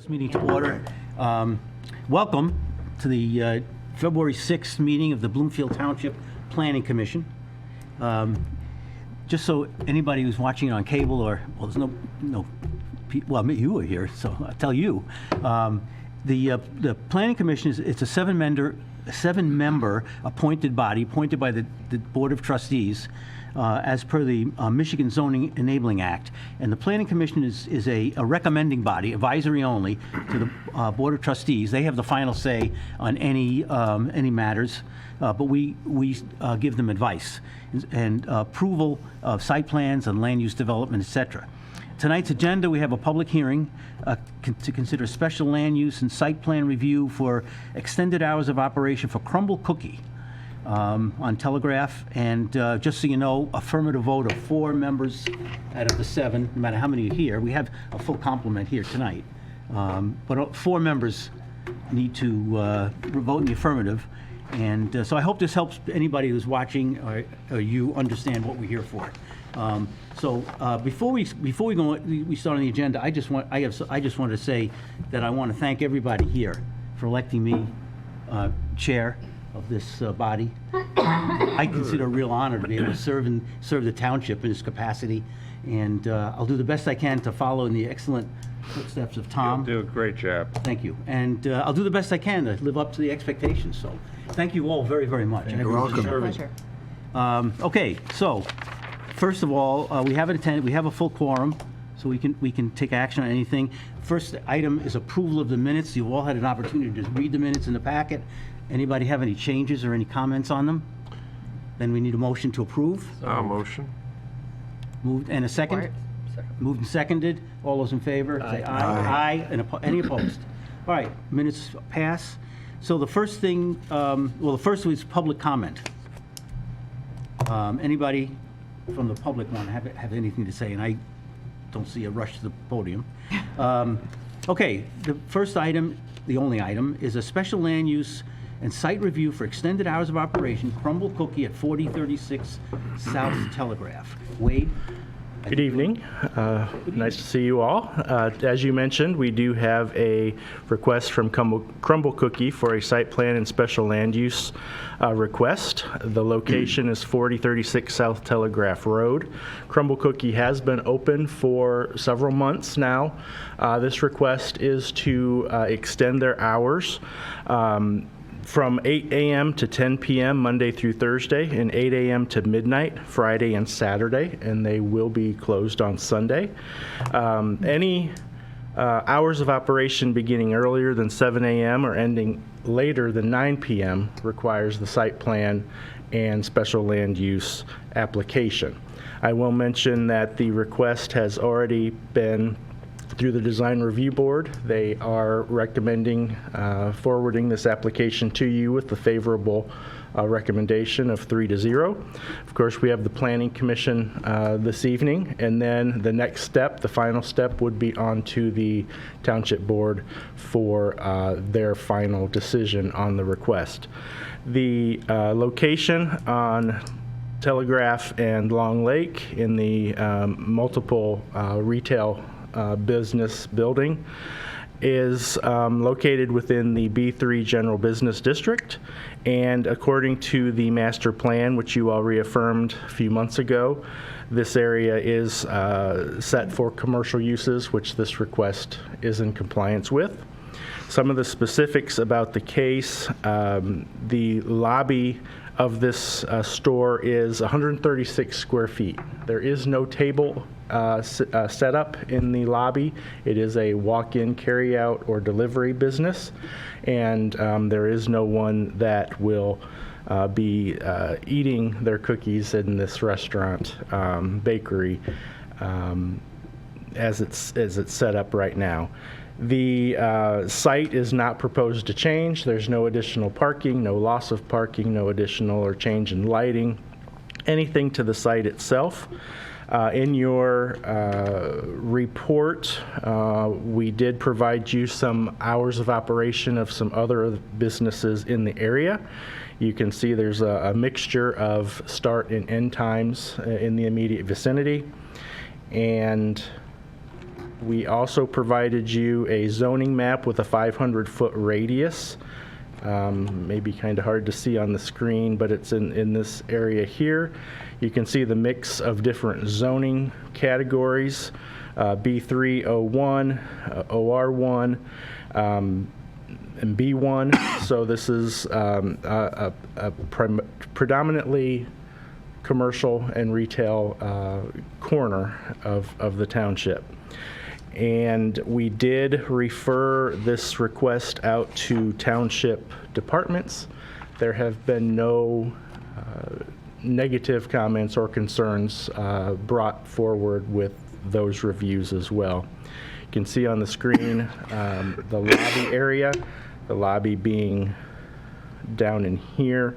This meeting to order. Welcome to the February 6th meeting of the Bloomfield Township Planning Commission. Just so anybody who's watching it on cable or, well, there's well, you were here, so I'll tell you. The Planning Commission it's a seven-member appointed body, appointed by the Board of Trustees, as per the Michigan Zoning Enabling Act. And the Planning Commission is a recommending body, advisory only, to the Board of Trustees. They have the final say on any matters, but we give them advice and approval of site plans and land use development, etc. Tonight's agenda, we have a public hearing to consider special land use and site plan review for extended hours of operation for Crumble Cookie on Telegraph. And just so you know, affirmative vote of 4 members out of the 7, no matter how many are here. We have a full complement here tonight. But 4 members need to vote in the affirmative. And so I hope this helps anybody who's watching or you understand what we're here for. Before we start on the agenda, I just wanted to say that I want to thank everybody here for electing me chair of this body. I consider a real honor to be able to serve the township in this capacity, and I'll do the best I can to follow in the excellent footsteps of Tom. You'll do a great job. Thank you, and I'll do the best I can to live up to the expectations. So, thank you all very, very much. You're welcome. Pleasure. Okay, so first of all, we have a full quorum, so we can take action on anything. First item is approval of the minutes. You've all had an opportunity to read the minutes in the packet. Anybody have any changes or any comments on them? Then we need a motion to approve. Motion. Moved and a second? Second. Moved and seconded. All those in favor? Say aye. Aye. And any opposed? All right, minutes pass. So the first thing, the first was public comment. Anybody from the public want to have anything to say? And I don't see a rush to the podium. Okay, the first item, the only item, is a special land use and site review for extended hours of operation, Crumble Cookie at 4036 South Telegraph. Wade? Good evening. Nice to see you all. As you mentioned, we do have a request from Crumble Cookie for a site plan and special land use request. The location is 4036 South Telegraph Road. Crumble Cookie has been open for several months now. This request is to extend their hours from 8 a.m. to 10 p.m. Monday through Thursday, and 8 a.m. to midnight Friday and Saturday, and they will be closed on Sunday. Any hours of operation beginning earlier than 7 a.m. or ending later than 9 p.m. requires the site plan and special land use application. I will mention that the request has already been through the Design Review Board. They are recommending forwarding this application to you with the favorable recommendation of 3-0. Of course, we have the Planning Commission this evening, and then the next step, the final step, would be on to the Township Board for their final decision on the request. The location on Telegraph and Long Lake in the multiple retail business building is located within the B3 General Business District, and according to the master plan, which you all reaffirmed a few months ago, this area is set for commercial uses, which this request is in compliance with. Some of the specifics about the case: the lobby of this store is 136 square feet. There is no table set up in the lobby. It is a walk-in, carry-out, or delivery business, and there is no one that will be eating their cookies in this restaurant bakery as it's set up right now. The site is not proposed to change. There's no additional parking, no loss of parking, no additional or change in lighting, anything to the site itself. In your report, we did provide you some hours of operation of some other businesses in the area. You can see there's a mixture of start and end times in the immediate vicinity. And We also provided you a zoning map with a 500-foot radius. Maybe kind of hard to see on the screen, but it's in this area here. You can see the mix of different zoning categories, B3, O1, OR1, and B1. So this is a predominantly commercial and retail corner of the township. And we did refer this request out to township departments. There have been no negative comments or concerns brought forward with those reviews as well. You can see on the screen the lobby area, the lobby being down in here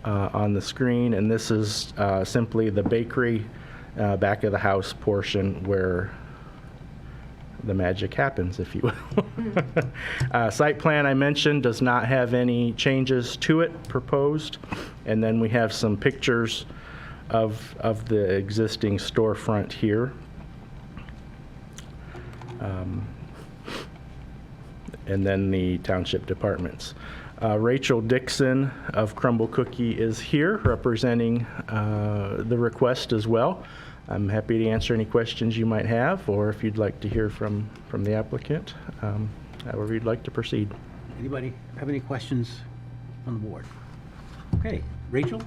on the screen, and this is simply the bakery back of the house portion where the magic happens, if you will. Site plan, I mentioned, does not have any changes to it proposed. And then we have some pictures of the existing storefront here. And then the township departments. Rachel Dixon of Crumble Cookie is here representing the request as well. I'm happy to answer any questions you might have, or if you'd like to hear from the applicant, however you'd like to proceed. Anybody have any questions on the board? Okay, Rachel?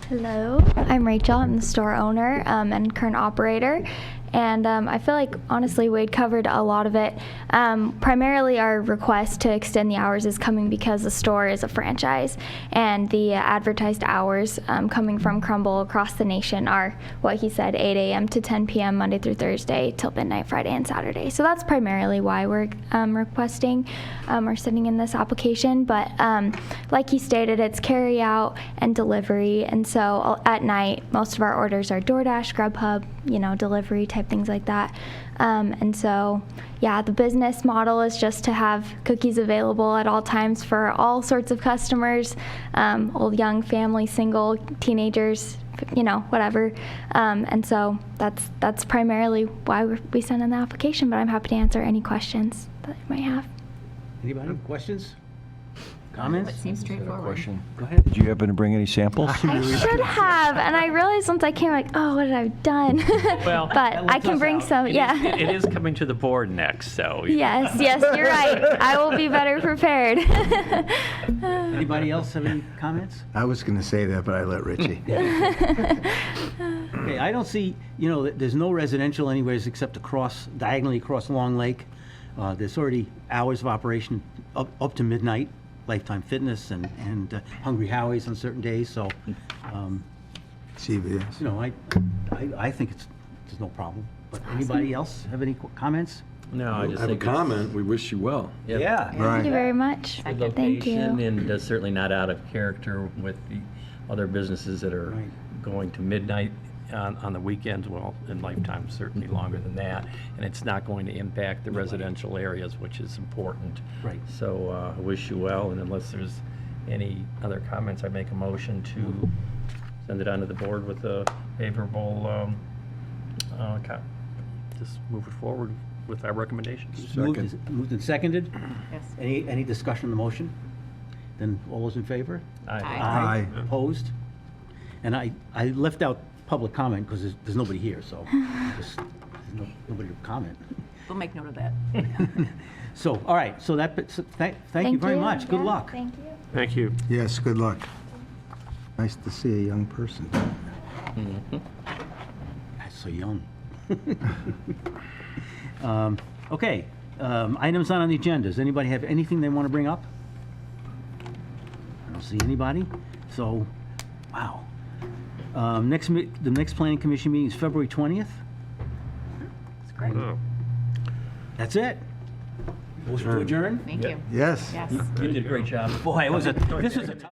Hello, I'm Rachel. I'm the store owner and current operator. And I feel like, honestly, Wade covered a lot of it. Primarily, our request to extend the hours is coming because the store is a franchise, and the advertised hours coming from Crumble across the nation are what he said, 8 a.m. to 10 p.m. Monday through Thursday till midnight Friday and Saturday. So that's primarily why we're requesting or sending in this application. But like he stated, it's carry out and delivery, and so at night, most of our orders are DoorDash, Grubhub, delivery type things like that. And so, yeah, the business model is just to have cookies available at all times for all sorts of customers, old, young, family, single, teenagers, whatever. And so that's primarily why we sent in the application, but I'm happy to answer any questions that you might have. Anybody? Questions? Comments? It seems straightforward. Question. Go ahead. Did you happen to bring any samples? I should have, and I realized once I came, what have I done? Well, but I can bring some, yeah. It is coming to the board next, so. Yes, you're right. I will be better prepared. Anybody else have any comments? I was going to say that, but I let Richie. Okay, I don't see, there's no residential anyways except diagonally across Long Lake. There's already hours of operation up to midnight, Lifetime Fitness and Hungry Howie's on certain days, so, CVS. I think there's no problem. But anybody else have any comments? No, I just have a think it's comment. We wish you well. Yeah. Thank you very much. good Thank location, you. and certainly not out of character with the other businesses that are Right. going to midnight on the weekends, well, in Lifetime certainly longer than that, and it's not going to impact the residential areas, which is important. Right. So I wish you well, and unless there's any other comments, I make a motion to send it on to the board with a favorable, just move it forward with our recommendations. Moved and seconded. Yes. Any discussion on the motion? Then all those in favor? Aye. Aye. Opposed? And I left out public comment because there's nobody here, so there's nobody to comment. We'll make note of that. So, all right, so thank you very much. Good Yeah, luck. Thank you. Thank you. Yes, good luck. Nice to see a young person. That's so young. Okay, items not on the agenda. Does anybody have anything they want to bring up? I don't see anybody. So, wow. The next planning commission meeting is February 20th. That's great. That's it. Motion to adjourn? Thank you. Yes. Yes. You did a great job. Boy, this was a